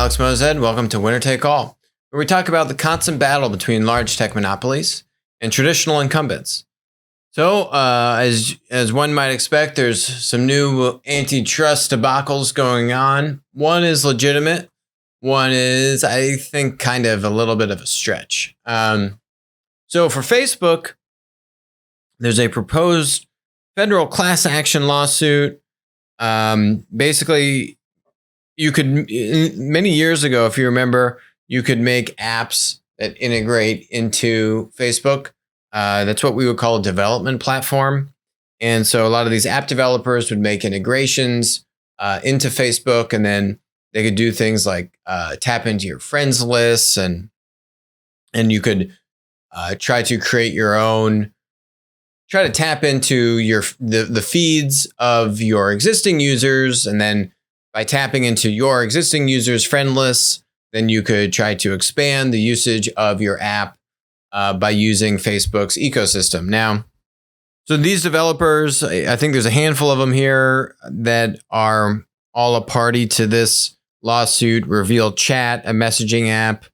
Alex Mozed. Welcome to Winner Take All, where we talk about the constant battle between large tech monopolies and traditional incumbents. So, as one might expect, there's some new antitrust debacles going on. One is legitimate. One is, I think, kind of a little bit of a stretch. So for Facebook, there's a proposed federal class action lawsuit. Basically, you could, many years ago, if you remember, you could make apps that integrate into Facebook. That's what we would call a development platform. And so a lot of these app developers would make integrations into Facebook, and then they could do things like tap into your friends lists, and you could try to create your own, try to tap into the feeds of your existing users, and then by tapping into your existing users' friend lists, then you could try to expand the usage of your app by using Facebook's ecosystem. Now, so these developers, I think there's a handful of them here that are all a party to this lawsuit. Reveal Chat, a messaging app,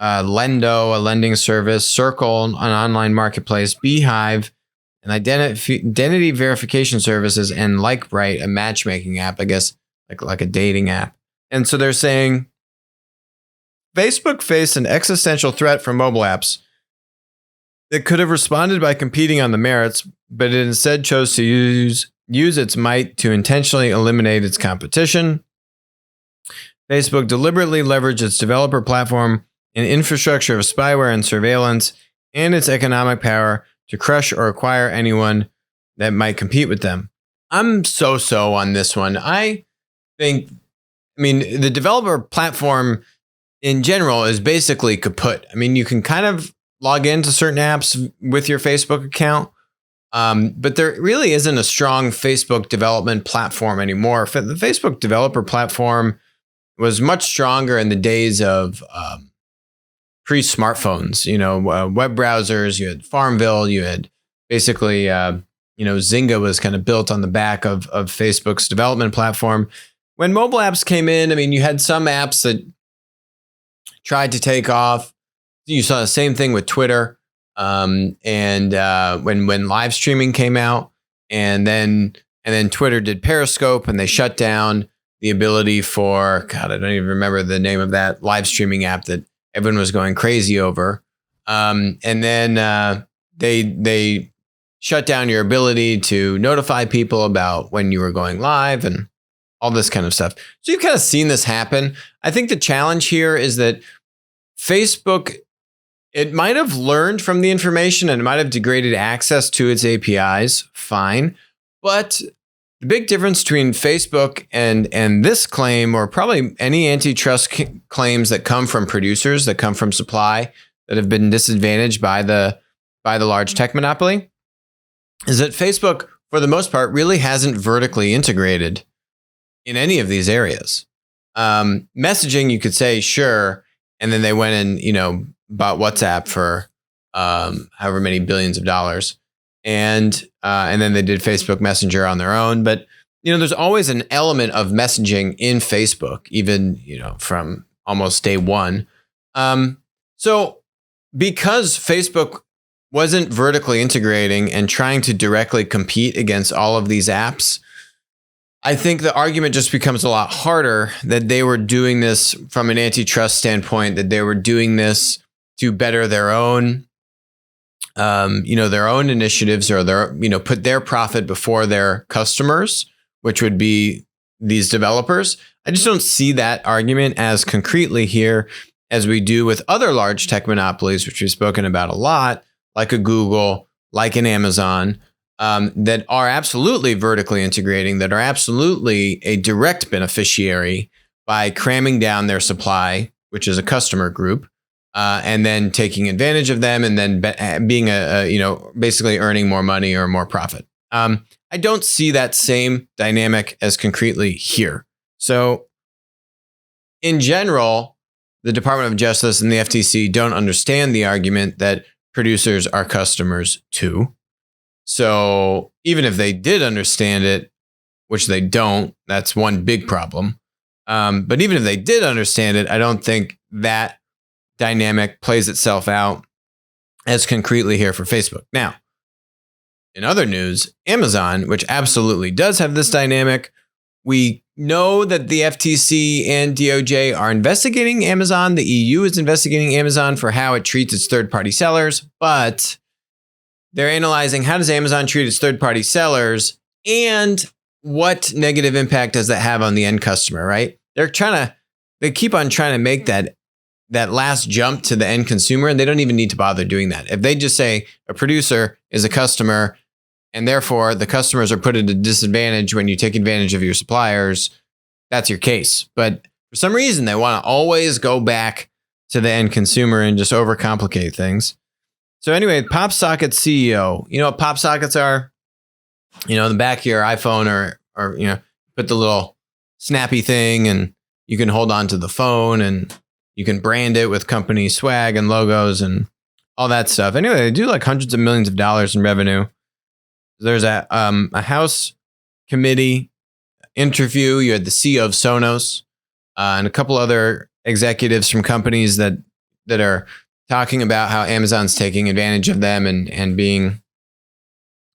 Lendo, a lending service, Circle, an online marketplace, Beehive, an identity verification services, and LikeBright, a matchmaking app, I guess like a dating app. And so they're saying Facebook faced an existential threat from mobile apps that could have responded by competing on the merits, but it instead chose to use its might to intentionally eliminate its competition. Facebook deliberately leveraged its developer platform and infrastructure of spyware and surveillance and its economic power to crush or acquire anyone that might compete with them. I'm so on this one. The developer platform in general is basically kaput. I mean, you can kind of log into certain apps with your Facebook account, but there really isn't a strong Facebook development platform anymore. The Facebook developer platform was much stronger in the days of pre-smartphones, web browsers. You had Farmville, you had basically, Zynga was kind of built on the back of Facebook's development platform. When mobile apps came in, I mean, you had some apps that tried to take off. You saw the same thing with Twitter, and when live streaming came out, and then Twitter did Periscope, and they shut down the ability for, God, I don't even remember the name of that live streaming app that everyone was going crazy over. And then they shut down your ability to notify people about when you were going live and all this kind of stuff. So you've kind of seen this happen. I think the challenge here is that Facebook, it might have learned from the information and it might have degraded access to its APIs. Fine. But the big difference between Facebook and this claim, or probably any antitrust claims that come from producers, that come from supply, that have been disadvantaged by the large tech monopoly, is that Facebook, for the most part, really hasn't vertically integrated in any of these areas. Messaging, you could say, sure, and then they went and bought WhatsApp for however many billions of dollars. And then they did Facebook Messenger on their own. But, there's always an element of messaging in Facebook, even, from almost day one. So because Facebook wasn't vertically integrating and trying to directly compete against all of these apps, I think the argument just becomes a lot harder that they were doing this from an antitrust standpoint, that they were doing this to better their own their own initiatives, or put their profit before their customers, which would be these developers. I just don't see that argument as concretely here as we do with other large tech monopolies, which we've spoken about a lot, like a Google, like an Amazon, that are absolutely vertically integrating, that are absolutely a direct beneficiary by cramming down their supply, which is a customer group, and then taking advantage of them, and then being basically earning more money or more profit. I don't see that same dynamic as concretely here. So in general, the Department of Justice and the FTC don't understand the argument that producers are customers too. So even if they did understand it, which they don't, that's one big problem. But even if they did understand it, I don't think that dynamic plays itself out as concretely here for Facebook. Now, in other news, Amazon, which absolutely does have this dynamic, we know that the FTC and DOJ are investigating Amazon. The EU is investigating Amazon for how it treats its third-party sellers, but they're analyzing how does Amazon treat its third-party sellers and what negative impact does that have on the end customer, right? They keep on trying to make that last jump to the end consumer, and they don't even need to bother doing that. If they just say a producer is a customer, and therefore the customers are put at a disadvantage when you take advantage of your suppliers, that's your case. But for some reason, they want to always go back to the end consumer and just overcomplicate things. So anyway, PopSockets CEO, you know what PopSockets are? You know, in the back of your iPhone or you know, put the little snappy thing and you can hold on to the phone and you can brand it with company swag and logos and all that stuff. Anyway, they do like hundreds of millions of dollars in revenue. There's a House committee interview. You had the CEO of Sonos and a couple other executives from companies that are talking about how Amazon's taking advantage of them and being,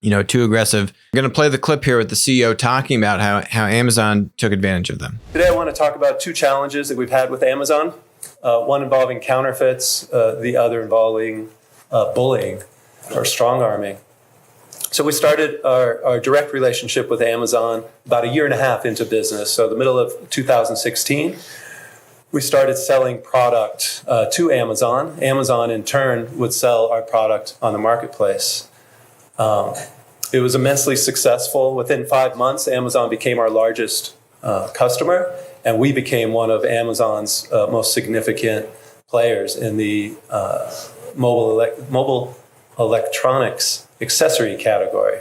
you know, too aggressive. I'm going to play the clip here with the CEO talking about how Amazon took advantage of them. Today, I want to talk about two challenges that we've had with Amazon. One involving counterfeits, the other involving bullying or strong-arming. So we started our direct relationship with Amazon about a year and a half into business. So the middle of 2016, we started selling product to Amazon. Amazon, in turn, would sell our product on the marketplace. It was immensely successful. Within 5 months, Amazon became our largest customer, and we became one of Amazon's most significant players in the mobile electronics accessory category.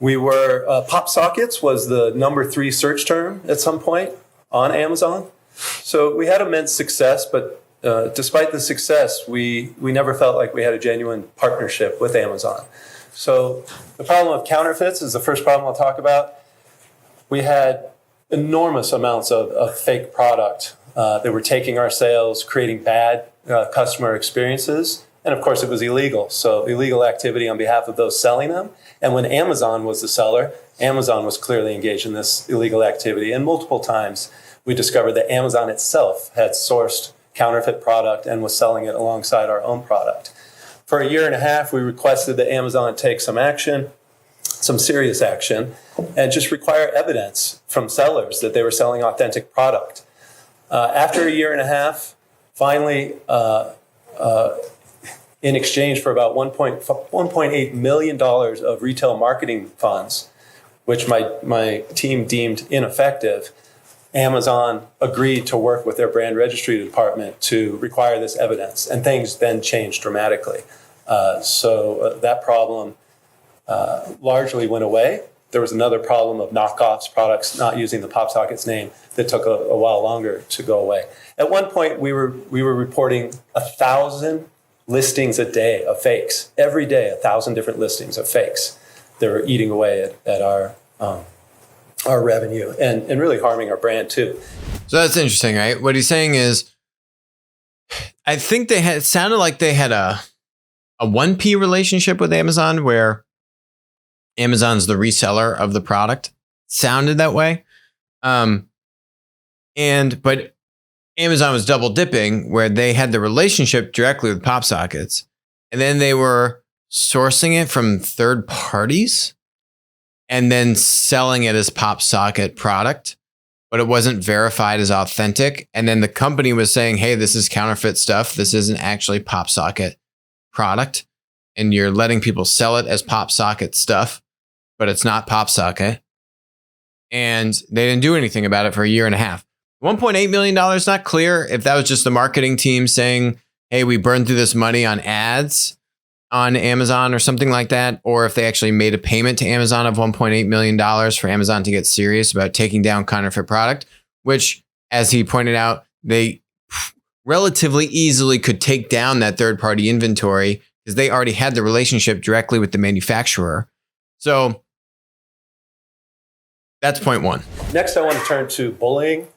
PopSockets was the number 3 search term at some point on Amazon. So we had immense success, but despite the success, we never felt like we had a genuine partnership with Amazon. So the problem of counterfeits is the first problem I'll talk about. We had enormous amounts of fake product that were taking our sales, creating bad customer experiences. And of course, it was illegal. So illegal activity on behalf of those selling them. And when Amazon was the seller, Amazon was clearly engaged in this illegal activity. And multiple times we discovered that Amazon itself had sourced counterfeit product and was selling it alongside our own product. For a year and a half, we requested that Amazon take some action, some serious action, and just require evidence from sellers that they were selling authentic product. After a year and a half, finally, in exchange for about $1.8 million of retail marketing funds, which my team deemed ineffective, Amazon agreed to work with their brand registry department to require this evidence, and things then changed dramatically. So that problem largely went away. There was another problem of knockoffs, products not using the PopSockets name, that took a while longer to go away. At one point, we were reporting 1,000 listings a day of fakes. Every day, 1,000 different listings of fakes. They were eating away at our revenue and really harming our brand too. So that's interesting, right? What he's saying is, I think it sounded like they had a 1P relationship with Amazon where Amazon's the reseller of the product. Sounded that way. But Amazon was double dipping where they had the relationship directly with PopSockets, and then they were sourcing it from third parties and then selling it as PopSocket product, but it wasn't verified as authentic. And then the company was saying, hey, this is counterfeit stuff. This isn't actually PopSocket product. And you're letting people sell it as PopSocket stuff, but it's not PopSocket. And they didn't do anything about it for a year and a half. $1.8 million, not clear if that was just the marketing team saying, hey, we burned through this money on ads on Amazon or something like that, or if they actually made a payment to Amazon of $1.8 million for Amazon to get serious about taking down counterfeit product, which, as he pointed out, they relatively easily could take down that third-party inventory because they already had the relationship directly with the manufacturer. So That's point one. Next, I want to turn to bullying,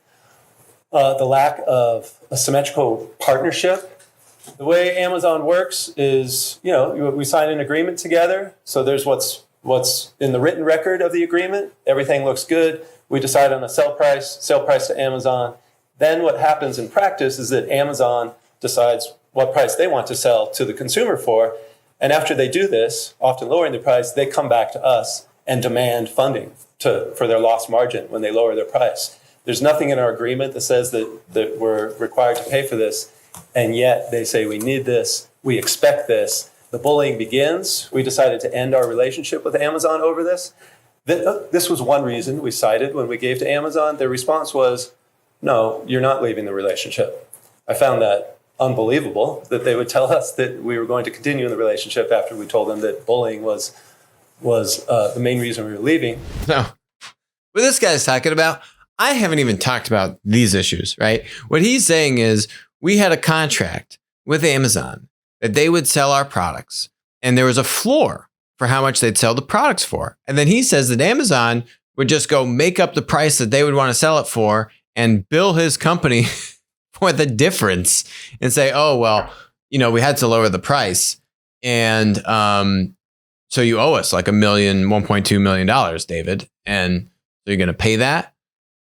the lack of a symmetrical partnership. The way Amazon works is, we sign an agreement together. So there's what's in the written record of the agreement. Everything looks good. We decide on a sale price to Amazon. Then what happens in practice is that Amazon decides what price they want to sell to the consumer for. And after they do this, often lowering the price, they come back to us and demand funding for their lost margin when they lower their price. There's nothing in our agreement that says that we're required to pay for this. And yet they say, we need this, we expect this. The bullying begins. We decided to end our relationship with Amazon over this. This was one reason we cited when we gave to Amazon. Their response was, no, you're not leaving the relationship. I found that unbelievable that they would tell us that we were going to continue in the relationship after we told them that bullying was the main reason we were leaving. No, what this guy's talking about, I haven't even talked about these issues, right? What he's saying is we had a contract with Amazon that they would sell our products, and there was a floor for how much they'd sell the products for. And then he says that Amazon would just go make up the price that they would want to sell it for and bill his company for the difference and say, oh, well, we had to lower the price. And so you owe us like $1.2 million, David. And so you're going to pay that.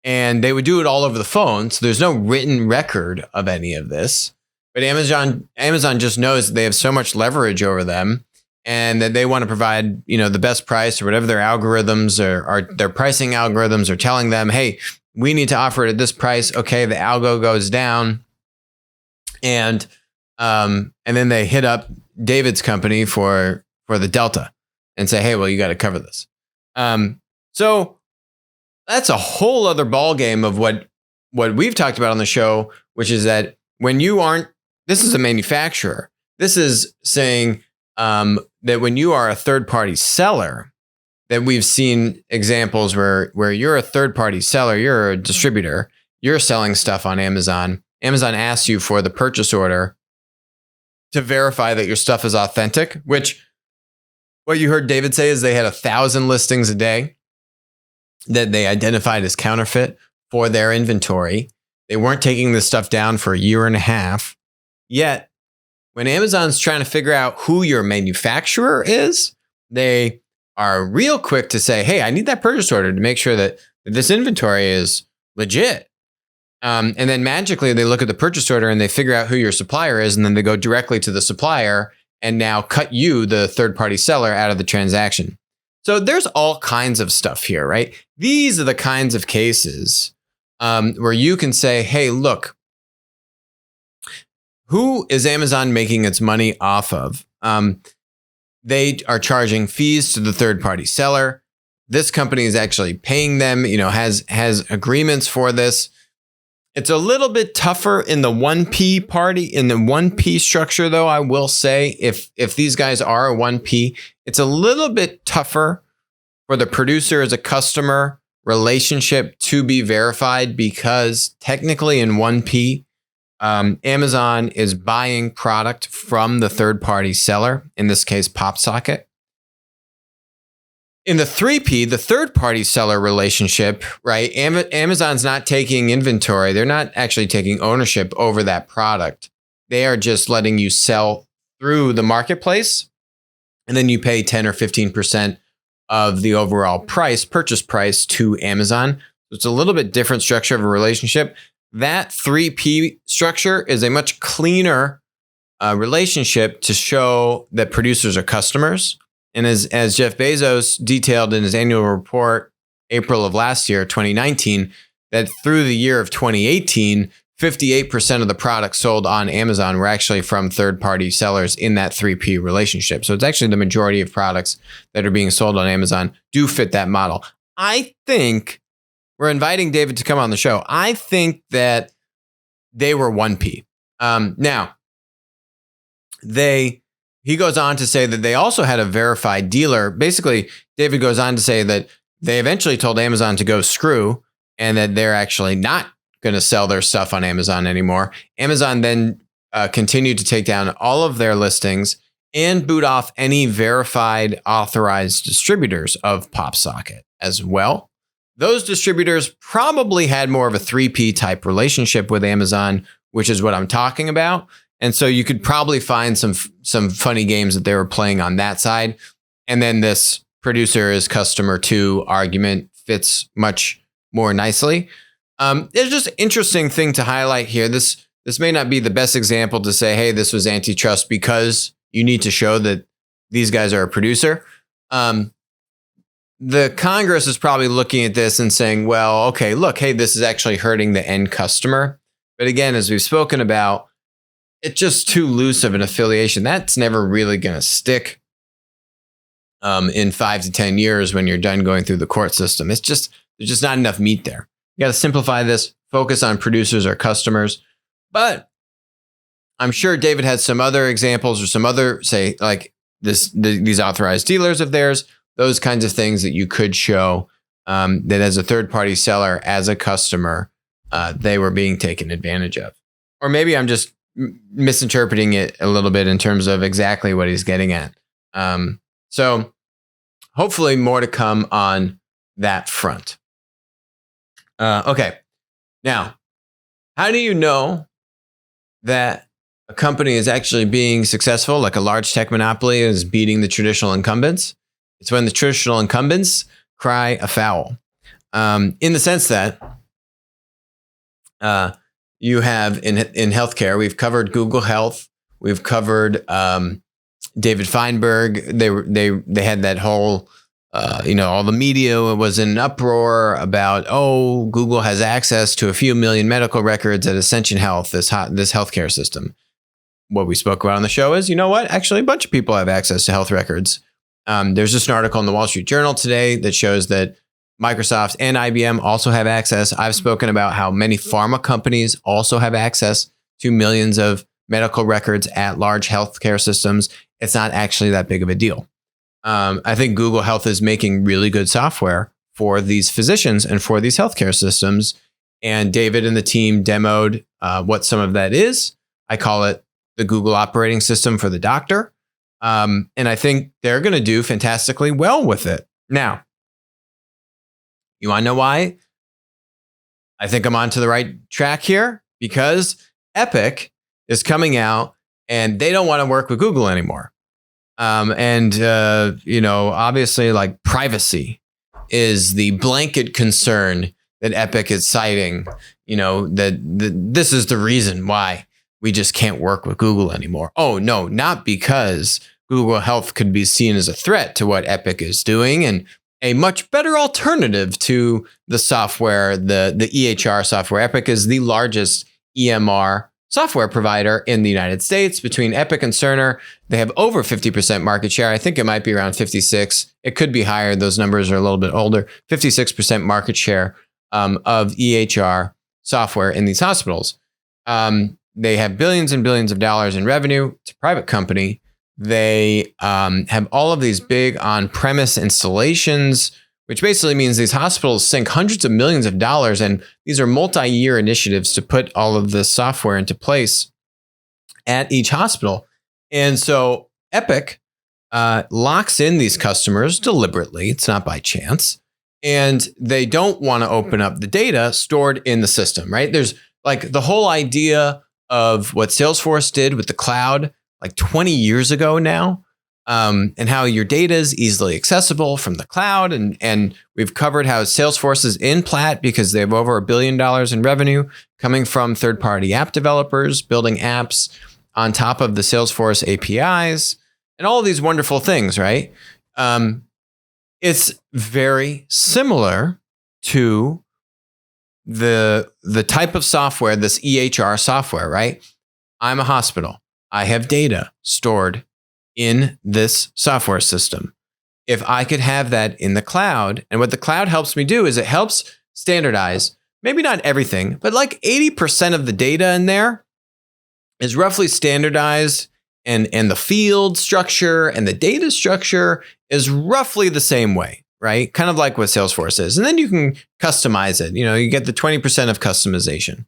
And they would do it all over the phone. So there's no written record of any of this. But Amazon just knows that they have so much leverage over them and that they want to provide, the best price or whatever their algorithms or their pricing algorithms are telling them, hey, we need to offer it at this price. Okay, the algo goes down. And then they hit up David's company for the delta and say, hey, well, you got to cover this. So that's a whole other ballgame of what we've talked about on the show, which is that when you aren't, this is a manufacturer. This is saying that when you are a third-party seller, that we've seen examples where you're a third-party seller, you're a distributor, you're selling stuff on Amazon. Amazon asks you for the purchase order to verify that your stuff is authentic, which what you heard David say is they had 1,000 listings a day that they identified as counterfeit for their inventory. They weren't taking this stuff down for a year and a half. Yet, when Amazon's trying to figure out who your manufacturer is, they are real quick to say, hey, I need that purchase order to make sure that this inventory is legit. And then magically, they look at the purchase order and they figure out who your supplier is, and then they go directly to the supplier and now cut you, the third-party seller, out of the transaction. So there's all kinds of stuff here, right? These are the kinds of cases where you can say, hey, look, who is Amazon making its money off of? They are charging fees to the third-party seller. This company is actually paying them, has agreements for this. It's a little bit tougher in the 1P structure, though, I will say, if these guys are a 1P, it's a little bit tougher for the producer as a customer relationship to be verified because technically in 1P, Amazon is buying product from the third-party seller, in this case, PopSocket. In the 3P, the third-party seller relationship, right? Amazon's not taking inventory. They're not actually taking ownership over that product. They are just letting you sell through the marketplace, and then you pay 10 or 15% of the overall purchase price to Amazon. It's a little bit different structure of a relationship. That 3P structure is a much cleaner relationship to show that producers are customers. And as Jeff Bezos detailed in his annual report, April of last year, 2019, that through the year of 2018, 58% of the products sold on Amazon were actually from third-party sellers in that 3P relationship. So it's actually the majority of products that are being sold on Amazon do fit that model. I think we're inviting David to come on the show. I think that they were 1P. Now, he goes on to say that they also had a verified dealer. Basically, David goes on to say that they eventually told Amazon to go screw and that they're actually not going to sell their stuff on Amazon anymore. Amazon then continued to take down all of their listings and boot off any verified authorized distributors of PopSocket as well. those distributors probably had more of a 3P type relationship with Amazon, which is what I'm talking about. And so you could probably find some funny games that they were playing on that side. And then this producer is customer to argument fits much more nicely. It's just an interesting thing to highlight here. This may not be the best example to say, hey, this was antitrust, because you need to show that these guys are a producer. The Congress is probably looking at this and saying, well, okay, look, hey, this is actually hurting the end customer. But again, as we've spoken about, it's just too loose of an affiliation. That's never really going to stick in 5 to 10 years when you're done going through the court system. There's just not enough meat there. You got to simplify this, focus on producers or customers. But I'm sure David has some other examples or some other, say, like these authorized dealers of theirs, those kinds of things that you could show that as a third-party seller, as a customer, they were being taken advantage of. Or maybe I'm just misinterpreting it a little bit in terms of exactly what he's getting at. So hopefully more to come on that front. Okay. Now, how do you know that a company is actually being successful, like a large tech monopoly is beating the traditional incumbents? It's when the traditional incumbents cry a foul. In the sense that you have in healthcare, we've covered Google Health, we've covered David Feinberg. They had that whole all the media was in an uproar about, oh, Google has access to a few million medical records at Ascension Health, this healthcare system. What we spoke about on the show is, you know what? Actually, a bunch of people have access to health records. There's just an article in the Wall Street Journal today that shows that Microsoft and IBM also have access. I've spoken about how many pharma companies also have access to millions of medical records at large healthcare systems. It's not actually that big of a deal. I think Google Health is making really good software for these physicians and for these healthcare systems. And David and the team demoed what some of that is. I call it the Google operating system for the doctor. And I think they're going to do fantastically well with it. Now, you want to know why I think I'm onto the right track here? Because Epic is coming out and they don't want to work with Google anymore. Obviously, like, privacy is the blanket concern that Epic is citing, that this is the reason why we just can't work with Google anymore. Oh, no, not because Google Health could be seen as a threat to what Epic is doing and a much better alternative to the software, the EHR software. Epic is the largest EMR software provider in the United States. Between Epic and Cerner, they have over 50% market share. I think it might be around 56. It could be higher. Those numbers are a little bit older. 56% market share of EHR software in these hospitals. They have billions and billions of dollars in revenue. It's a private company. They have all of these big on-premise installations, which basically means these hospitals sink hundreds of millions of dollars, and these are multi-year initiatives to put all of this software into place at each hospital. And so Epic locks in these customers deliberately. It's not by chance. And they don't want to open up the data stored in the system, right? There's like the whole idea of what Salesforce did with the cloud like 20 years ago now. And how your data is easily accessible from the cloud. And we've covered how Salesforce is in Platt because they have over $1 billion in revenue coming from third-party app developers, building apps on top of the Salesforce APIs, and all of these wonderful things, right? It's very similar to the type of software, this EHR software, right? I'm a hospital. I have data stored in this software system. If I could have that in the cloud, and what the cloud helps me do is it helps standardize, maybe not everything, but like 80% of the data in there is roughly standardized, and the field structure and the data structure is roughly the same way, right? Kind of like what Salesforce is. And then you can customize it. You get the 20% of customization.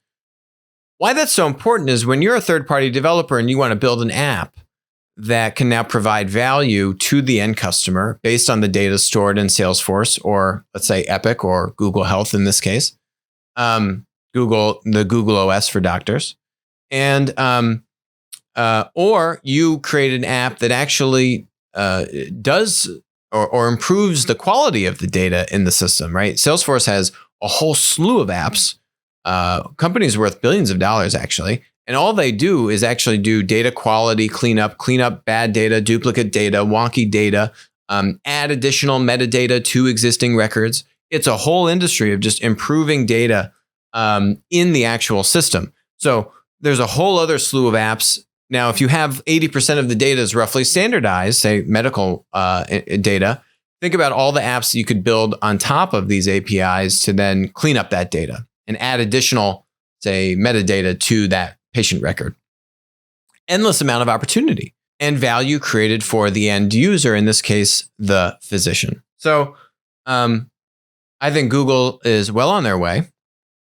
Why that's so important is when you're a third-party developer and you want to build an app that can now provide value to the end customer based on the data stored in Salesforce, or let's say Epic or Google Health in this case, the Google OS for doctors, and or you create an app that actually does or improves the quality of the data in the system. Right? Salesforce has a whole slew of apps, companies worth billions of dollars actually. And all they do is actually do data quality cleanup, clean up bad data, duplicate data, wonky data, add additional metadata to existing records. It's a whole industry of just improving data in the actual system. So there's a whole other slew of apps. Now, if you have 80% of the data is roughly standardized, say medical data, think about all the apps that you could build on top of these APIs to then clean up that data and add additional, say, metadata to that patient record. Endless amount of opportunity and value created for the end user, in this case, the physician. So I think Google is well on their way.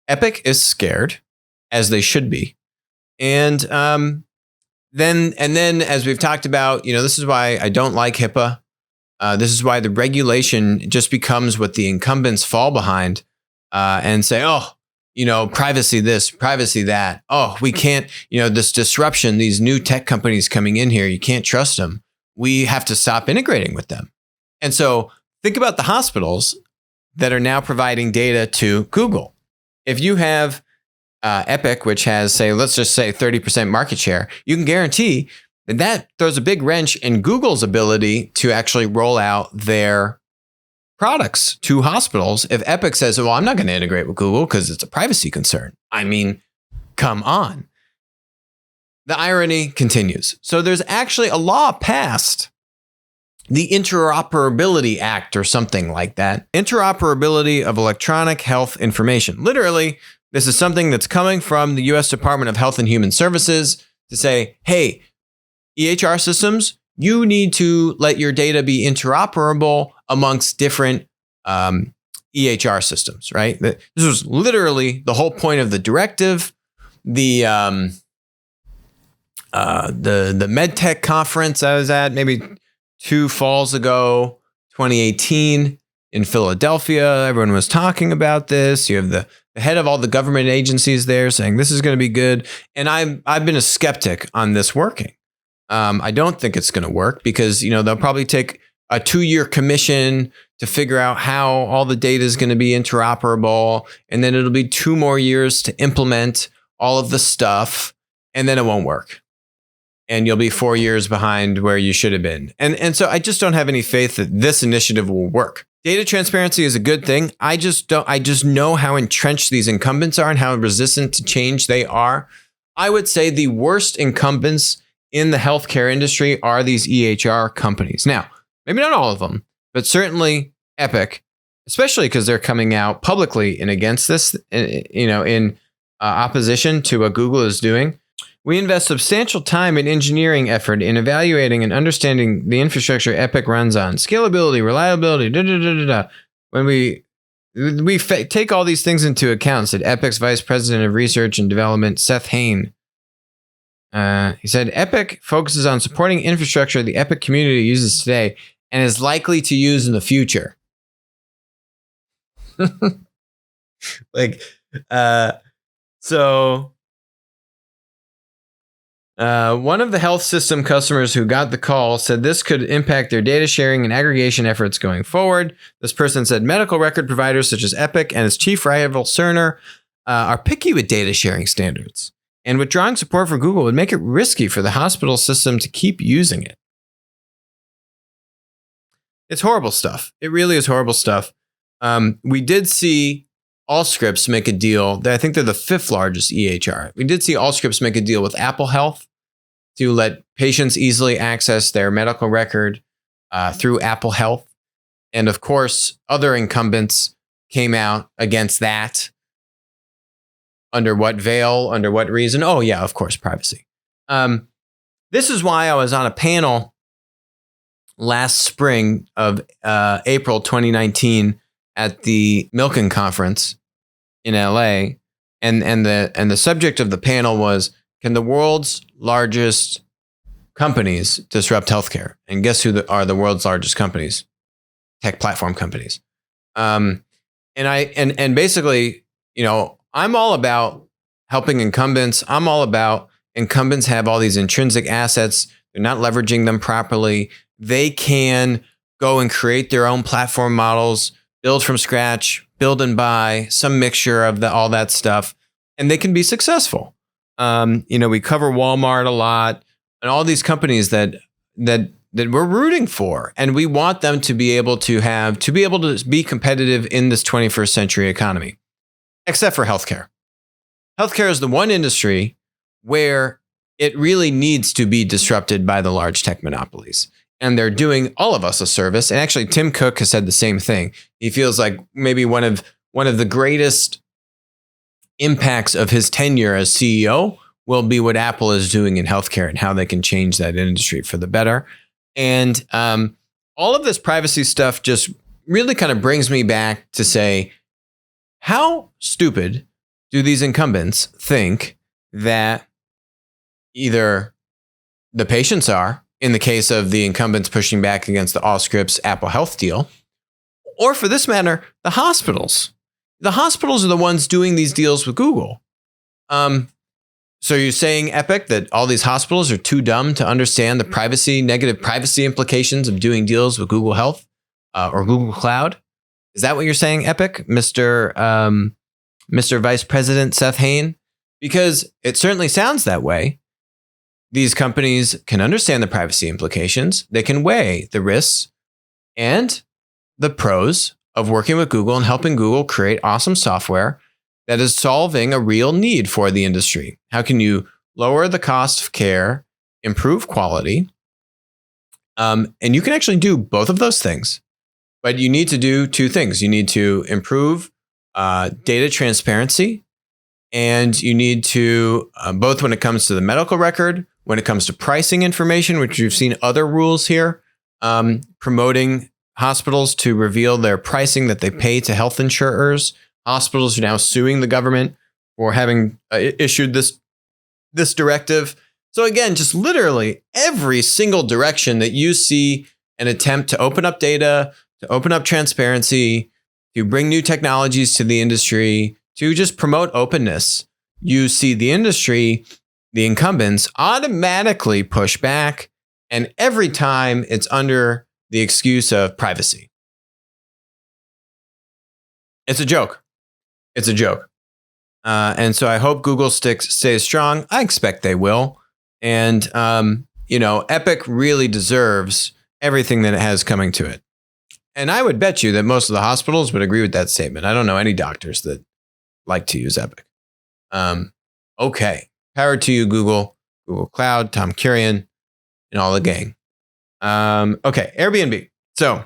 Epic is scared, as they should be. And then, as we've talked about, this is why I don't like HIPAA. This is why the regulation just becomes what the incumbents fall behind and say, privacy this, privacy that. Oh, we can't, this disruption, these new tech companies coming in here, you can't trust them. We have to stop integrating with them. And so think about the hospitals that are now providing data to Google. If you have Epic, which has, let's just say 30% market share, you can guarantee that throws a big wrench in Google's ability to actually roll out their products to hospitals. If Epic says, well, I'm not going to integrate with Google because it's a privacy concern. I mean, come on. The irony continues. So there's actually a law passed, the Interoperability Act or something like that. Interoperability of electronic health information. Literally, this is something that's coming from the U.S. Department of Health and Human Services to say, hey, EHR systems, you need to let your data be interoperable amongst different EHR systems, right? This was literally the whole point of the directive. The MedTech conference I was at maybe 2 falls ago, 2018 in Philadelphia, everyone was talking about this. You have the head of all the government agencies there saying this is going to be good. And I've been a skeptic on this working. I don't think it's going to work because, they'll probably take a 2-year commission to figure out how all the data is going to be interoperable. And then it'll be 2 more years to implement all of the stuff. And then it won't work. And you'll be 4 years behind where you should have been. And so I just don't have any faith that this initiative will work. Data transparency is a good thing. I just know how entrenched these incumbents are and how resistant to change they are. I would say the worst incumbents in the healthcare industry are these EHR companies. Now, maybe not all of them, but certainly Epic, especially because they're coming out publicly and against this, in opposition to what Google is doing. We invest substantial time and engineering effort in evaluating and understanding the infrastructure Epic runs on, scalability, reliability, When we take all these things into account, said Epic's Vice President of Research and Development, Seth Hain. He said, Epic focuses on supporting infrastructure the Epic community uses today and is likely to use in the future. One of the health system customers who got the call said this could impact their data sharing and aggregation efforts going forward. This person said medical record providers such as Epic and its chief rival Cerner are picky with data sharing standards. And withdrawing support for Google would make it risky for the hospital system to keep using it. It's horrible stuff. It really is horrible stuff. We did see Allscripts make a deal. I think they're the 5th largest EHR. We did see Allscripts make a deal with Apple Health to let patients easily access their medical record through Apple Health. And of course, other incumbents came out against that. Under what veil? Under what reason? Oh, yeah, of course, privacy. This is why I was on a panel last spring of April 2019 at the Milken conference in LA. And the subject of the panel was, can the world's largest companies disrupt healthcare. And guess who are the world's largest companies? Tech platform companies. And basically, I'm all about helping incumbents. I'm all about incumbents have all these intrinsic assets. They're not leveraging them properly. They can go and create their own platform models, build from scratch, build and buy, some mixture of all that stuff, and they can be successful. We cover Walmart a lot and all these companies that we're rooting for, and we want them to be able to be competitive in this 21st century economy, except for healthcare. Healthcare is the one industry where it really needs to be disrupted by the large tech monopolies. And they're doing all of us a service. And actually, Tim Cook has said the same thing. He feels like maybe one of the greatest impacts of his tenure as CEO will be what Apple is doing in healthcare and how they can change that industry for the better. And all of this privacy stuff just really kind of brings me back to say, how stupid do these incumbents think that either the patients are, in the case of the incumbents pushing back against the Allscripts Apple Health deal, or for this matter, the hospitals. The hospitals are the ones doing these deals with Google. So you're saying, Epic, that all these hospitals are too dumb to understand the negative privacy implications of doing deals with Google Health or Google Cloud? Is that what you're saying, Epic, Mr. Vice President Seth Hain? Because it certainly sounds that way. These companies can understand the privacy implications. They can weigh the risks and the pros of working with Google and helping Google create awesome software that is solving a real need for the industry. How can you lower the cost of care, improve quality? And you can actually do both of those things. But you need to do two things. You need to improve data transparency, and you need to, both when it comes to the medical record, when it comes to pricing information, which you've seen other rules here, promoting hospitals to reveal their pricing that they pay to health insurers. Hospitals are now suing the government for having issued this directive. So again, just literally every single direction that you see an attempt to open up data, to open up transparency, to bring new technologies to the industry, to just promote openness, you see the industry, the incumbents, automatically push back. And every time it's under the excuse of privacy. It's a joke. It's a joke. And so I hope Google stays strong. I expect they will. And, Epic really deserves everything that it has coming to it. And I would bet you that most of the hospitals would agree with that statement. I don't know any doctors that like to use Epic. Okay. Power to you, Google Cloud, Tom Kurian, and all the gang. Okay, Airbnb. So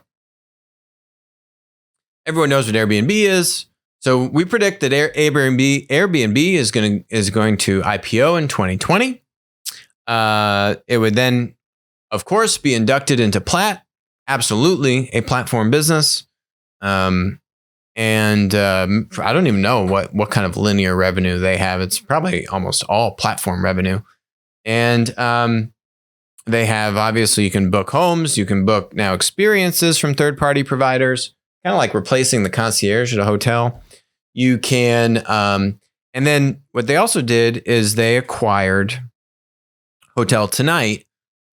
everyone knows what Airbnb is. So we predict that Airbnb is going to IPO in 2020. It would then, of course, be inducted into Plaid. Absolutely, a platform business. I don't even know what kind of linear revenue they have. It's probably almost all platform revenue. And they have, obviously, you can book homes. You can book now experiences from third-party providers, kind of like replacing the concierge at a hotel. You can, and then what they also did is they acquired Hotel Tonight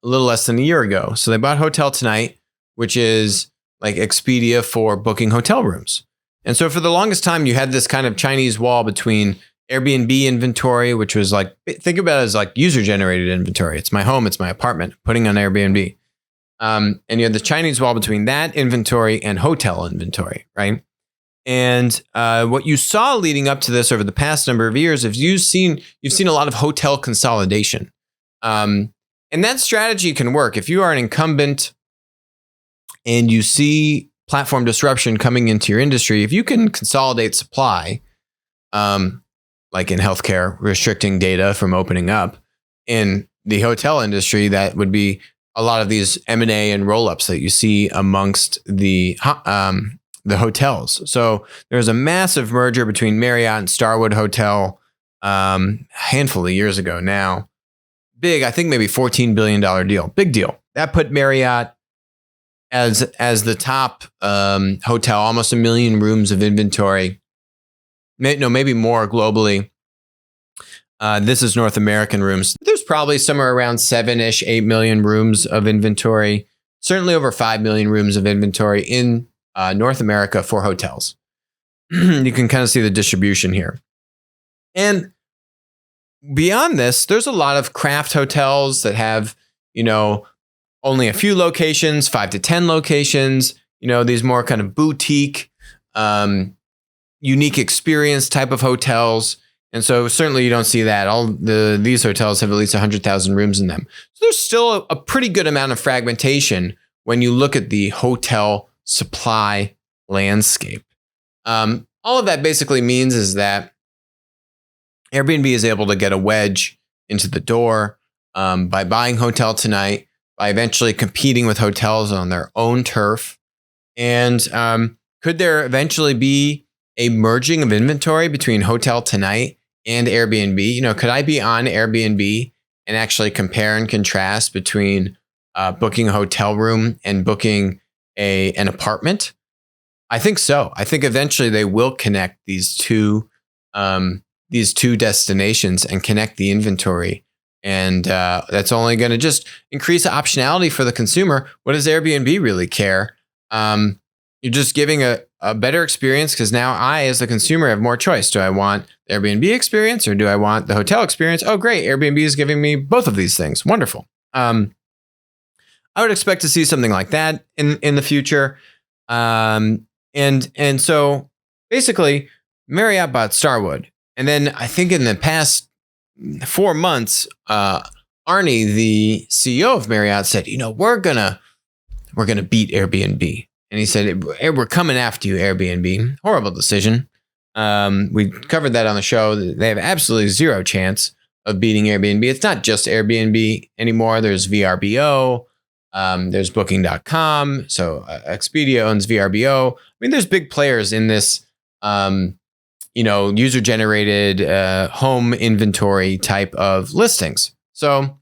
a little less than a year ago. So they bought Hotel Tonight, which is like Expedia for booking hotel rooms. And so for the longest time, you had this kind of Chinese wall between Airbnb inventory, which was like, think about it as like user-generated inventory. It's my home, it's my apartment, putting on Airbnb. And you had the Chinese wall between that inventory and hotel inventory, right? And what you saw leading up to this over the past number of years is you've seen a lot of hotel consolidation. And that strategy can work. If you are an incumbent and you see platform disruption coming into your industry, if you can consolidate supply, like in healthcare, restricting data from opening up, in the hotel industry, that would be a lot of these M&A and roll-ups that you see amongst the hotels. So there's a massive merger between Marriott and Starwood Hotel a handful of years ago now. big, I think maybe $14 billion deal. Big deal. That put Marriott as the top hotel, almost 1 million rooms of inventory. No, maybe more globally. This is North American rooms. There's probably somewhere around 7-ish, 8 million rooms of inventory. Certainly over 5 million rooms of inventory in North America for hotels. You can kind of see the distribution here. And beyond this, there's a lot of craft hotels that have, only a few locations, 5 to 10 locations, these more kind of boutique, unique experience type of hotels. And so certainly you don't see that. These hotels have at least 100,000 rooms in them. So there's still a pretty good amount of fragmentation when you look at the hotel supply landscape. All of that basically means is that Airbnb is able to get a wedge into the door by buying Hotel Tonight, by eventually competing with hotels on their own turf. And could there eventually be a merging of inventory between Hotel Tonight and Airbnb? Could I be on Airbnb and actually compare and contrast between booking a hotel room and booking an apartment? I think so. I think eventually they will connect these two destinations and connect the inventory. And that's only going to just increase the optionality for the consumer. What does Airbnb really care? You're just giving a better experience because now I, as the consumer, have more choice. Do I want the Airbnb experience or do I want the hotel experience? Oh, great. Airbnb is giving me both of these things. Wonderful. I would expect to see something like that in the future. And so basically, Marriott bought Starwood. And then I think in the past 4 months, Arnie, the CEO of Marriott, said, we're gonna beat Airbnb. And he said, we're coming after you, Airbnb. Horrible decision. We covered that on the show. They have absolutely zero chance of beating Airbnb. It's not just Airbnb anymore. There's VRBO. There's Booking.com. So Expedia owns VRBO. I mean, there's big players in this user-generated home inventory type of listings. So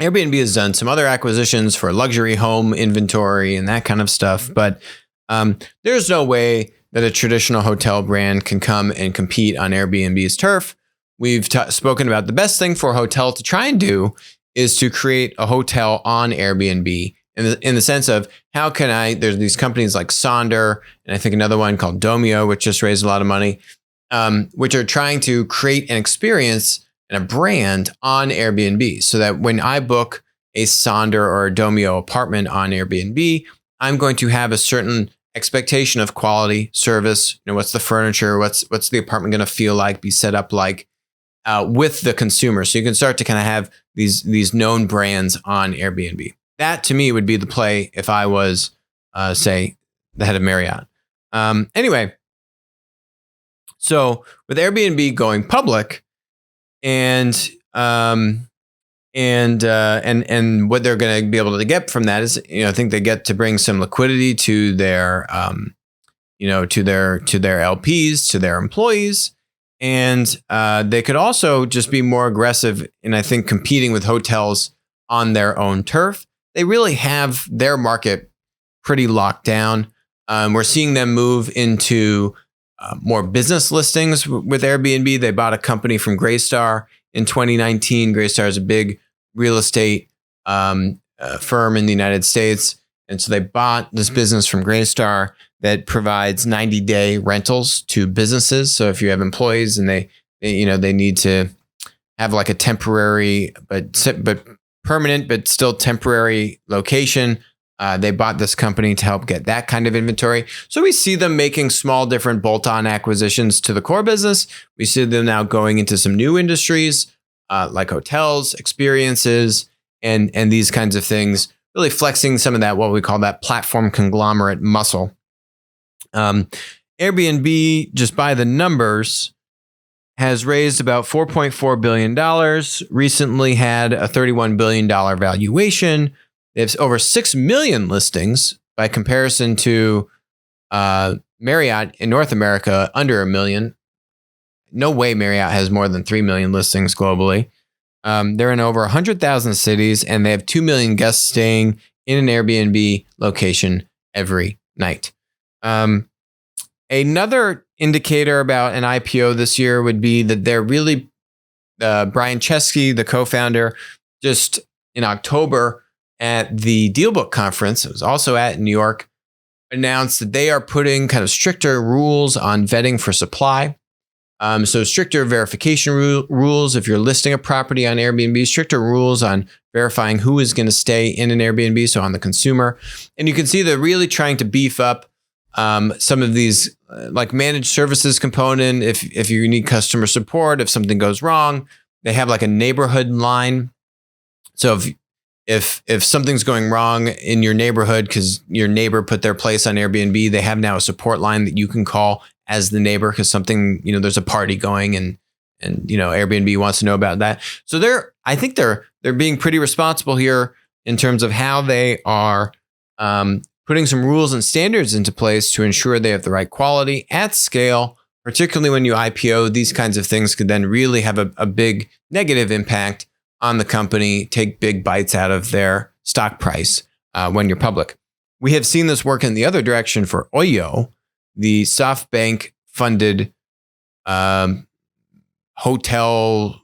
Airbnb has done some other acquisitions for luxury home inventory and that kind of stuff, but there's no way that a traditional hotel brand can come and compete on Airbnb's turf. We've spoken about the best thing for a hotel to try and do is to create a hotel on Airbnb in the sense of how can there's these companies like Sonder and I think another one called Domio, which just raised a lot of money, which are trying to create an experience and a brand on Airbnb so that when I book a Sonder or a Domio apartment on Airbnb, I'm going to have a certain expectation of quality, service, what's the furniture, what's the apartment going to feel like, be set up like with the consumer. So you can start to kind of have these known brands on Airbnb. That to me would be the play if I was, say, the head of Marriott. Anyway, so with Airbnb going public, and what they're going to be able to get from that is, I think they get to bring some liquidity to their, to their LPs, to their employees, and they could also just be more aggressive in, I think, competing with hotels on their own turf. They really have their market pretty locked down. We're seeing them move into more business listings with Airbnb. They bought a company from Greystar in 2019. Greystar is a big real estate firm in the United States. And so they bought this business from Greystar that provides 90-day rentals to businesses. So if you have employees and they need to have like a temporary but permanent but still temporary location, they bought this company to help get that kind of inventory. So we see them making small, different bolt-on acquisitions to the core business. We see them now going into some new industries like hotels, experiences, and these kinds of things, really flexing some of that, what we call that platform conglomerate muscle. Airbnb, just by the numbers, has raised about $4.4 billion, recently had a $31 billion valuation. They have over 6 million listings by comparison to Marriott in North America, under 1 million. No way Marriott has more than 3 million listings globally. They're in over 100,000 cities, and they have 2 million guests staying in an Airbnb location every night. Another indicator about an IPO this year would be that they're really, Brian Chesky, the co-founder, just in October at the DealBook conference, it was also at New York, announced that they are putting kind of stricter rules on vetting for supply. So stricter verification rules if you're listing a property on Airbnb, stricter rules on verifying who is going to stay in an Airbnb, so on the consumer. And you can see they're really trying to beef up some of these like managed services component. If you need customer support, if something goes wrong, they have like a neighborhood line. So if something's going wrong in your neighborhood because your neighbor put their place on Airbnb, they have now a support line that you can call as the neighbor because something, there's a party going and Airbnb wants to know about that. So I think they're being pretty responsible here in terms of how they are putting some rules and standards into place to ensure they have the right quality at scale. Particularly when you IPO, these kinds of things could then really have a big negative impact on the company, take big bites out of their stock price when you're public. We have seen this work in the other direction for Oyo, the SoftBank funded hotel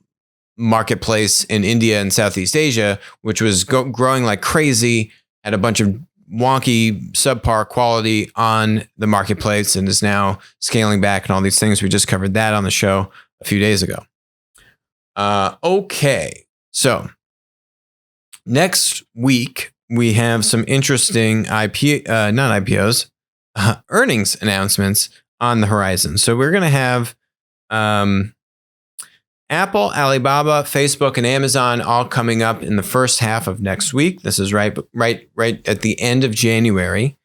marketplace in India and Southeast Asia, which was growing like crazy, had a bunch of wonky subpar quality on the marketplace and is now scaling back and all these things. We just covered that on the show a few days ago. Okay. So next week, we have some interesting earnings announcements on the horizon. So we're going to have Apple, Alibaba, Facebook, and Amazon all coming up in the first half of next week. This is right at the end of January.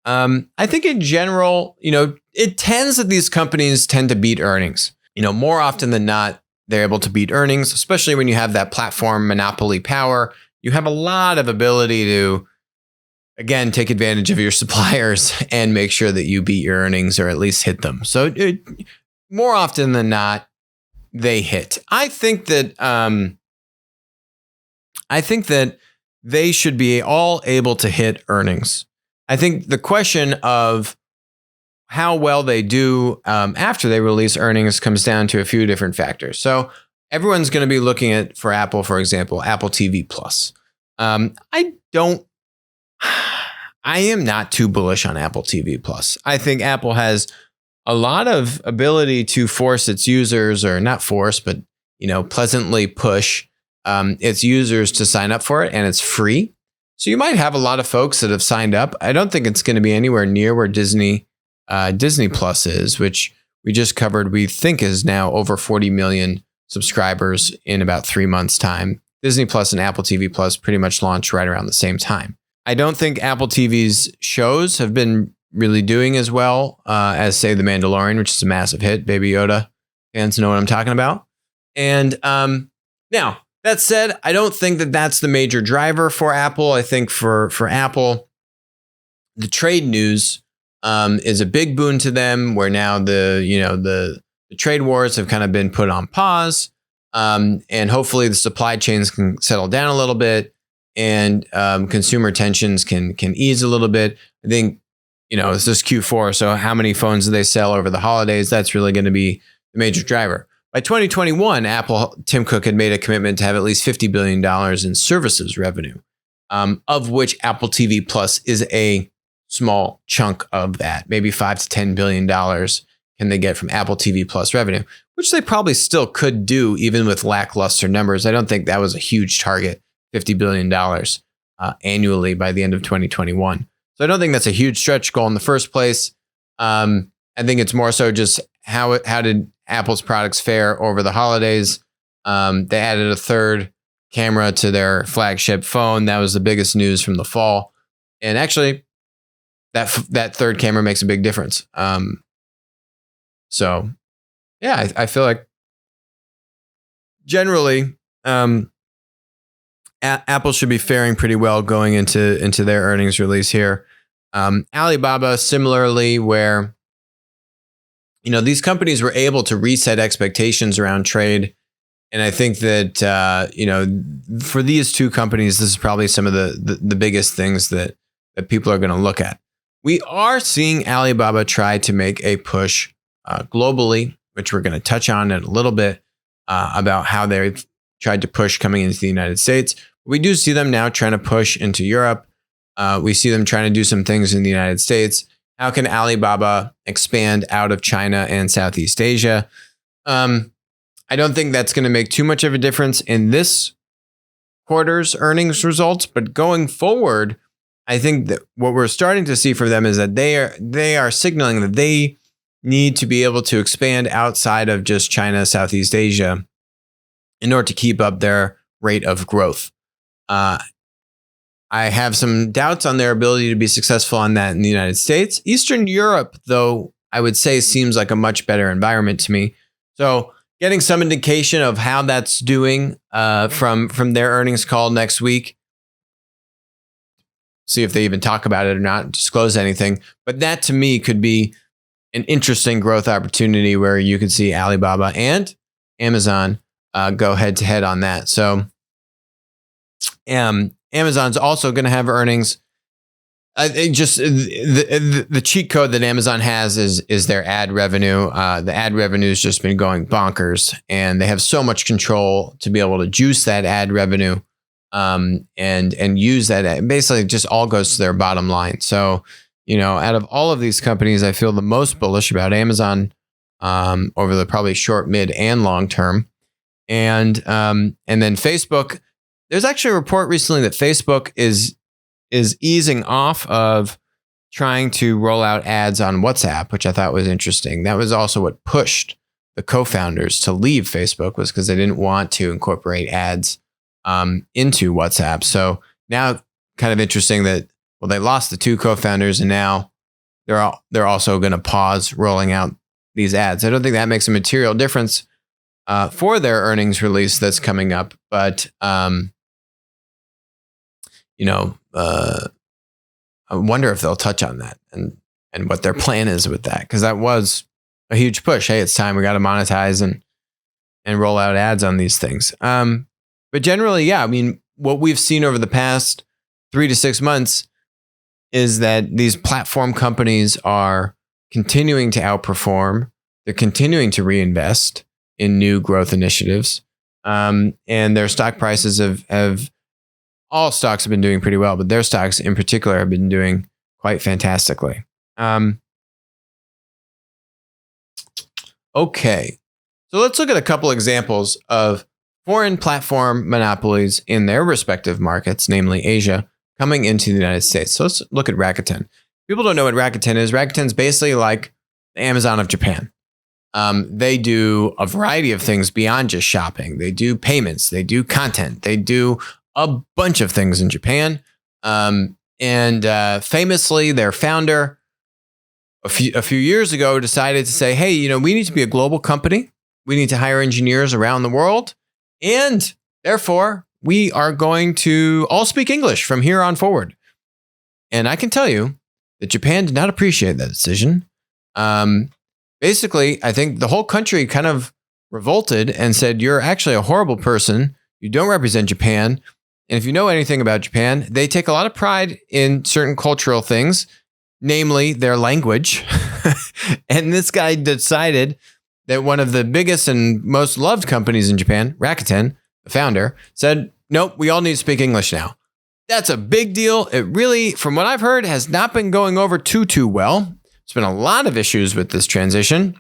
I think in general, it tends that these companies tend to beat earnings. More often than not, they're able to beat earnings, especially when you have that platform monopoly power. You have a lot of ability to, again, take advantage of your suppliers and make sure that you beat your earnings or at least hit them. So more often than not, they hit. I think that they should be all able to hit earnings. I think the question of how well they do after they release earnings comes down to a few different factors. So everyone's going to be looking at, for Apple, for example, Apple TV Plus. I am not too bullish on Apple TV Plus. I think Apple has a lot of ability to force its users, or not force, but pleasantly push its users to sign up for it, and it's free. So you might have a lot of folks that have signed up. I don't think it's going to be anywhere near where Disney Plus is, which we just covered. We think is now over 40 million subscribers in about 3 months' time. Disney Plus and Apple TV Plus pretty much launched right around the same time. I don't think Apple TV's shows have been really doing as well as, say, The Mandalorian, which is a massive hit. Baby Yoda fans know what I'm talking about. And now, that said, I don't think that that's the major driver for Apple. I think for Apple, the trade news is a big boon to them, where now the trade wars have kind of been put on pause, and hopefully the supply chains can settle down a little bit, and consumer tensions can ease a little bit. I think it's just Q4, so how many phones do they sell over the holidays? That's really going to be the major driver. By 2021, Tim Cook had made a commitment to have at least $50 billion in services revenue, of which Apple TV Plus is a small chunk of that. Maybe $5 to $10 billion can they get from Apple TV Plus revenue, which they probably still could do even with lackluster numbers. I don't think that was a huge target, $50 billion annually by the end of 2021. So I don't think that's a huge stretch goal in the first place. I think it's more so just how did Apple's products fare over the holidays. They added a third camera to their flagship phone. That was the biggest news from the fall. And actually, that third camera makes a big difference. So, yeah, I feel like generally Apple should be faring pretty well going into their earnings release here. Alibaba, similarly, where these companies were able to reset expectations around trade And I think that, for these two companies, this is probably some of the biggest things that people are going to look at. We are seeing Alibaba try to make a push globally, which we're going to touch on in a little bit about how they've tried to push coming into the United States. We do see them now trying to push into Europe. We see them trying to do some things in the United States. How can Alibaba expand out of China and Southeast Asia? I don't think that's going to make too much of a difference in this quarter's earnings results, but going forward, I think that what we're starting to see from them is that they are signaling that they need to be able to expand outside of just China, Southeast Asia, in order to keep up their rate of growth. I have some doubts on their ability to be successful on that in the United States. Eastern Europe, though, I would say seems like a much better environment to me. So getting some indication of how that's doing from their earnings call next week. See if they even talk about it or not, disclose anything. But that to me could be an interesting growth opportunity where you could see Alibaba and Amazon go head to head on that. So Amazon's also going to have earnings. The cheat code that Amazon has is their ad revenue. The ad revenue has just been going bonkers, and they have so much control to be able to juice that ad revenue and use that. Basically, it just all goes to their bottom line. So, out of all of these companies, I feel the most bullish about Amazon over the probably short, mid, and long term. And then Facebook. There's actually a report recently that Facebook is easing off of trying to roll out ads on WhatsApp, which I thought was interesting. That was also what pushed the co-founders to leave Facebook, was because they didn't want to incorporate ads into WhatsApp. So now, kind of interesting that they lost the two co-founders, and now they're also going to pause rolling out these ads. I don't think that makes a material difference for their earnings release that's coming up, but I wonder if they'll touch on that and what their plan is with that, because that was a huge push. Hey, it's time, we got to monetize and roll out ads on these things. But generally, yeah, I mean, what we've seen over the past 3 to 6 months is that these platform companies are continuing to outperform. They're continuing to reinvest in new growth initiatives, and their stock prices have all stocks have been doing pretty well, but their stocks in particular have been doing quite fantastically. Okay, so let's look at a couple examples of foreign platform monopolies in their respective markets, namely Asia, coming into the United States. So let's look at Rakuten. People don't know what Rakuten is. Rakuten's basically like the Amazon of Japan. They do a variety of things beyond just shopping. They do payments. They do content. They do a bunch of things in Japan. And famously, their founder a few years ago decided to say, hey, we need to be a global company. We need to hire engineers around the world. And therefore, we are going to all speak English from here on forward. And I can tell you that Japan did not appreciate that decision. Basically, I think the whole country kind of revolted and said, you're actually a horrible person. You don't represent Japan. And if you know anything about Japan, they take a lot of pride in certain cultural things, namely their language. And this guy decided that one of the biggest and most loved companies in Japan, Rakuten, the founder, said, nope, we all need to speak English now. That's a big deal. It really, from what I've heard, has not been going over too well. There's been a lot of issues with this transition.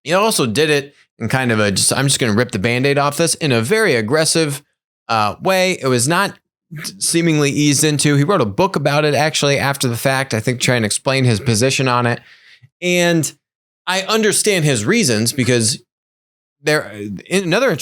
He also did it in kind of I'm just going to rip the Band-Aid off this in a very aggressive way. It was not seemingly eased into. He wrote a book about it actually after the fact, I think, trying to explain his position on it. And I understand his reasons, because another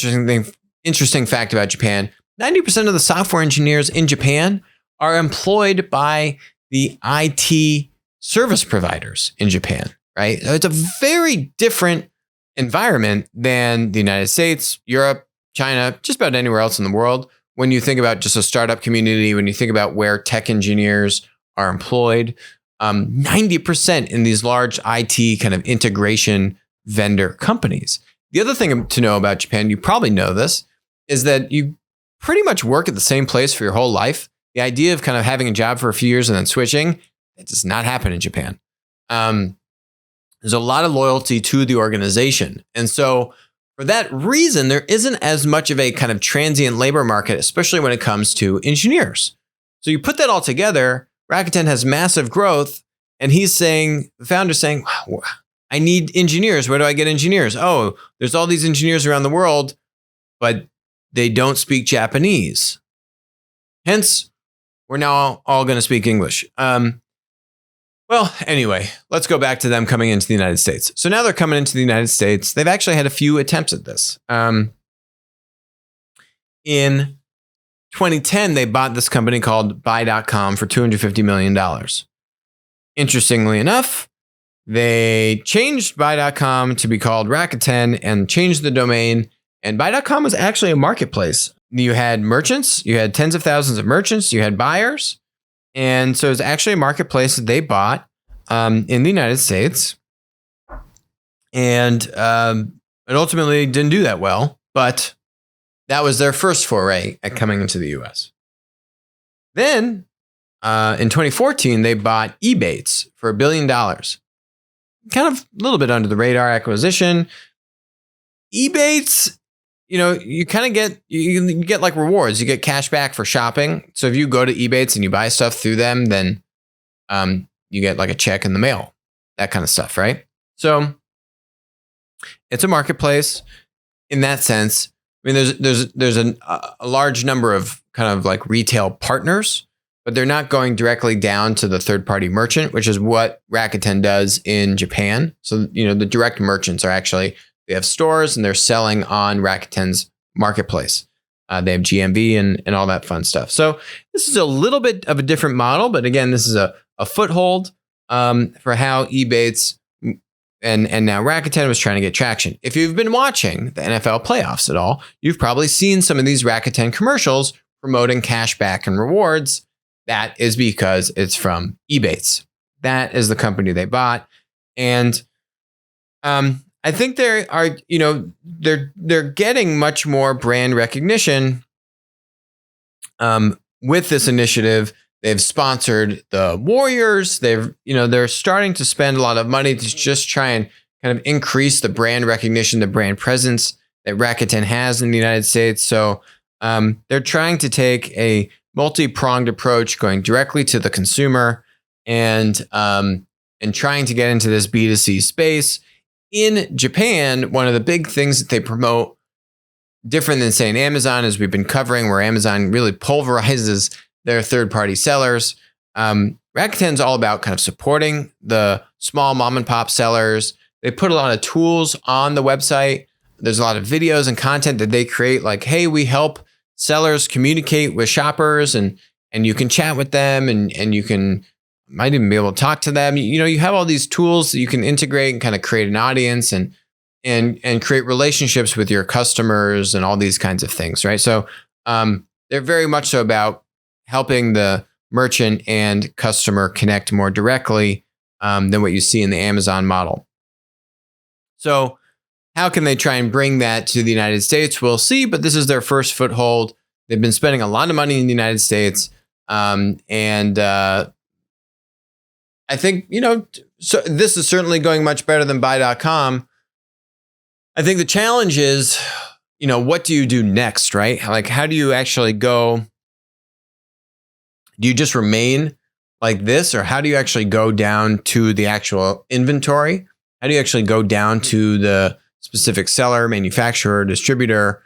interesting fact about Japan, 90% of the software engineers in Japan are employed by the IT service providers in Japan, right? So it's a very different environment than the United States, Europe, China, just about anywhere else in the world. When you think about just a startup community, when you think about where tech engineers are employed, 90% in these large IT kind of integration vendor companies. The other thing to know about Japan, you probably know this, is that you pretty much work at the same place for your whole life. The idea of kind of having a job for a few years and then switching, it does not happen in Japan. There's a lot of loyalty to the organization. And so for that reason, there isn't as much of a kind of transient labor market, especially when it comes to engineers. So you put that all together, Rakuten has massive growth, and he's saying, the founder's saying, wow, I need engineers. Where do I get engineers? Oh, there's all these engineers around the world, but they don't speak Japanese. Hence, we're now all going to speak English. Well, anyway, let's go back to them coming into the United States. So now they're coming into the United States. They've actually had a few attempts at this. In 2010, they bought this company called Buy.com for $250 million. Interestingly enough, they changed Buy.com to be called Rakuten and changed the domain. And Buy.com was actually a marketplace. You had merchants, you had tens of thousands of merchants, you had buyers. And so it's actually a marketplace that they bought in the United States. And it ultimately didn't do that well, but that was their first foray at coming into the US. Then in 2014, they bought Ebates for $1 billion. Kind of a little bit under the radar acquisition. Ebates, you kind of get, you get like rewards. You get cash back for shopping. So if you go to Ebates and you buy stuff through them, then you get like a check in the mail, that kind of stuff, right? So it's a marketplace in that sense. I mean, there's a large number of kind of like retail partners, but they're not going directly down to the third-party merchant, which is what Rakuten does in Japan. So, the direct merchants are actually, they have stores and they're selling on Rakuten's marketplace. They have GMV and all that fun stuff. So this is a little bit of a different model, but again, this is a foothold for how Ebates and now Rakuten was trying to get traction. If you've been watching the NFL playoffs at all, you've probably seen some of these Rakuten commercials promoting cash back and rewards. That is because it's from Ebates. That is the company they bought. And I think they are, they're getting much more brand recognition with this initiative. They've sponsored the Warriors. They're starting to spend a lot of money to just try and kind of increase the brand recognition, the brand presence that Rakuten has in the United States. So they're trying to take a multi-pronged approach, going directly to the consumer and trying to get into this B2C space. In Japan, one of the big things that they promote, different than, say, in Amazon, as we've been covering, where Amazon really pulverizes their third-party sellers. Rakuten's all about kind of supporting the small mom and pop sellers. They put a lot of tools on the website. There's a lot of videos and content that they create, like, hey, we help sellers communicate with shoppers, and you can chat with them, and you might even be able to talk to them. You have all these tools that you can integrate and kind of create an audience and create relationships with your customers and all these kinds of things, right? So they're very much so about helping the merchant and customer connect more directly than what you see in the Amazon model. So how can they try and bring that to the United States? We'll see, but this is their first foothold. They've been spending a lot of money in the United States. I think, so this is certainly going much better than Buy.com. I think the challenge is, what do you do next, right? Like, how do you actually go? Do you just remain like this, or how do you actually go down to the actual inventory? How do you actually go down to the specific seller, manufacturer, distributor?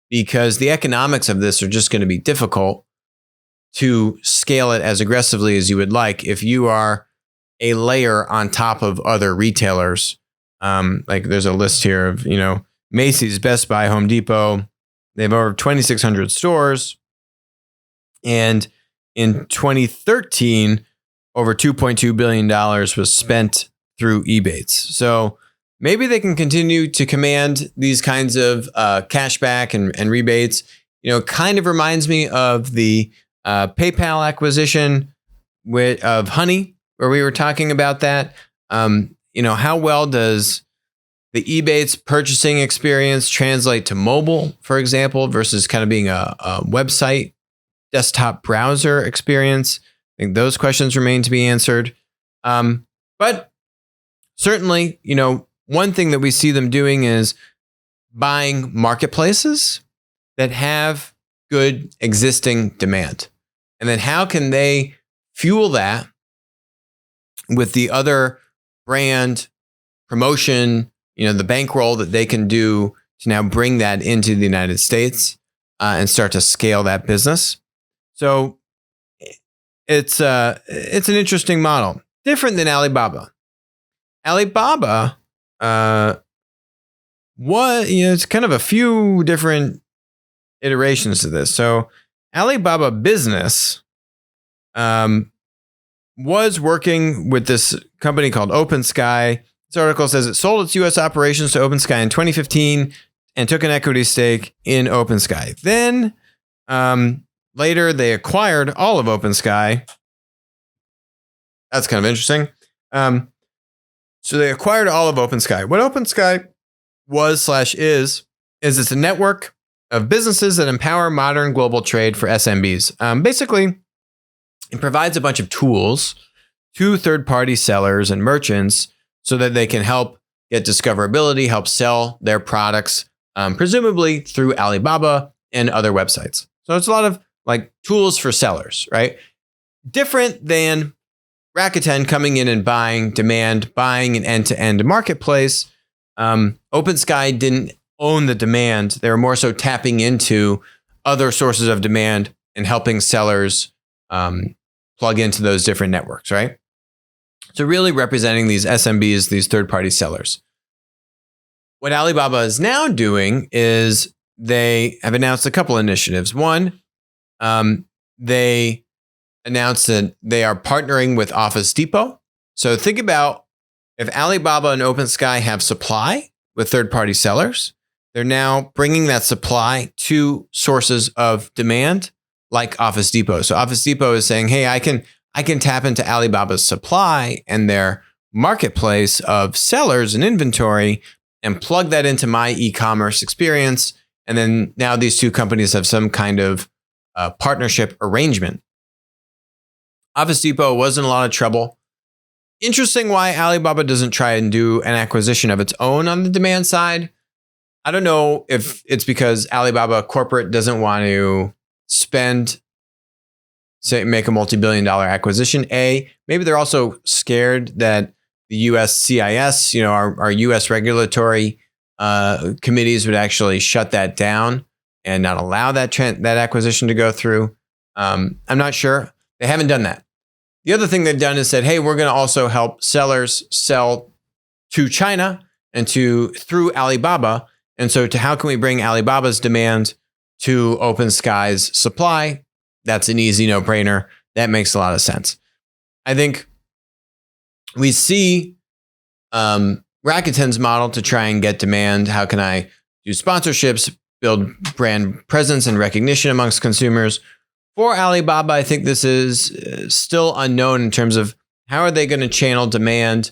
Because the economics of this are just going to be difficult to scale it as aggressively as you would like if you are a layer on top of other retailers. Like there's a list here of, Macy's, Best Buy, Home Depot. They have over 2,600 stores. And in 2013, over $2.2 billion was spent through Ebates. So maybe they can continue to command these kinds of cashback and rebates. Kind of reminds me of the PayPal acquisition of Honey, where we were talking about that. How well does the eBay's purchasing experience translate to mobile, for example, versus kind of being a website, desktop browser experience? I think those questions remain to be answered. But certainly, one thing that we see them doing is buying marketplaces that have good existing demand. And then how can they fuel that with the other brand promotion, the bankroll that they can do to now bring that into the United States and start to scale that business. So it's an interesting model, different than Alibaba. Alibaba, it's kind of a few different iterations to this. So Alibaba Business was working with this company called OpenSky. This article says it sold its U.S. operations to OpenSky in 2015 and took an equity stake in OpenSky. Then later they acquired all of OpenSky. That's kind of interesting. So they acquired all of OpenSky. What OpenSky was/is it's a network of businesses that empower modern global trade for SMBs. Basically, it provides a bunch of tools to third-party sellers and merchants so that they can help get discoverability, help sell their products, presumably through Alibaba and other websites. So it's a lot of like tools for sellers, right? Different than Rakuten coming in and buying an end-to-end marketplace. OpenSky didn't own the demand. They were more so tapping into other sources of demand and helping sellers plug into those different networks, right? So really representing these SMBs, these third-party sellers. What Alibaba is now doing is they have announced a couple initiatives. One, they announced that they are partnering with Office Depot. So think about if Alibaba and OpenSky have supply with third-party sellers, they're now bringing that supply to sources of demand like Office Depot. So Office Depot is saying, hey, I can tap into Alibaba's supply and their marketplace of sellers and inventory and plug that into my e-commerce experience. And then now these two companies have some kind of partnership arrangement. Office Depot was in a lot of trouble. Interesting why Alibaba doesn't try and do an acquisition of its own on the demand side. I don't know if it's because Alibaba corporate doesn't want to make a multi-billion-dollar acquisition. Maybe they're also scared that the U.S. CIS, our U.S. regulatory committees would actually shut that down and not allow that acquisition to go through. I'm not sure. They haven't done that. The other thing they've done is said, hey, we're going to also help sellers sell to China and through Alibaba. And so how can we bring Alibaba's demand to OpenSky's supply? That's an easy no-brainer. That makes a lot of sense. I think we see Rakuten's model to try and get demand. How can I do sponsorships, build brand presence and recognition amongst consumers? For Alibaba, I think this is still unknown in terms of how are they going to channel demand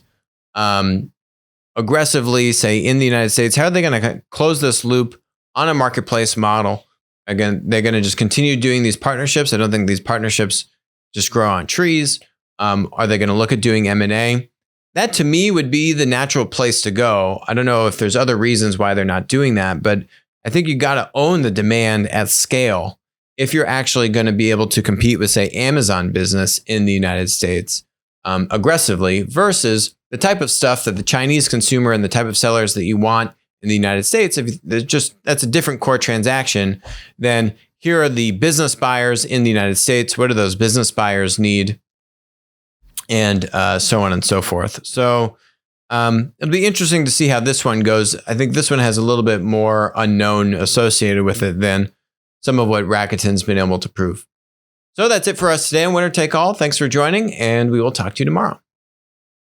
aggressively, say, in the United States. How are they going to close this loop on a marketplace model? Again, they're going to just continue doing these partnerships. I don't think these partnerships just grow on trees. Are they going to look at doing M&A? That, to me, would be the natural place to go. I don't know if there's other reasons why they're not doing that, but I think you got to own the demand at scale if you're actually going to be able to compete with, say, Amazon business in the United States aggressively versus the type of stuff that the Chinese consumer and the type of sellers that you want in the United States. That's a different core transaction than here are the business buyers in the United States. What do those business buyers need? And so on and so forth. So it'll be interesting to see how this one goes. I think this one has a little bit more unknown associated with it than some of what Rakuten's been able to prove. So that's it for us today on Winner Take All. Thanks for joining, and we will talk to you tomorrow.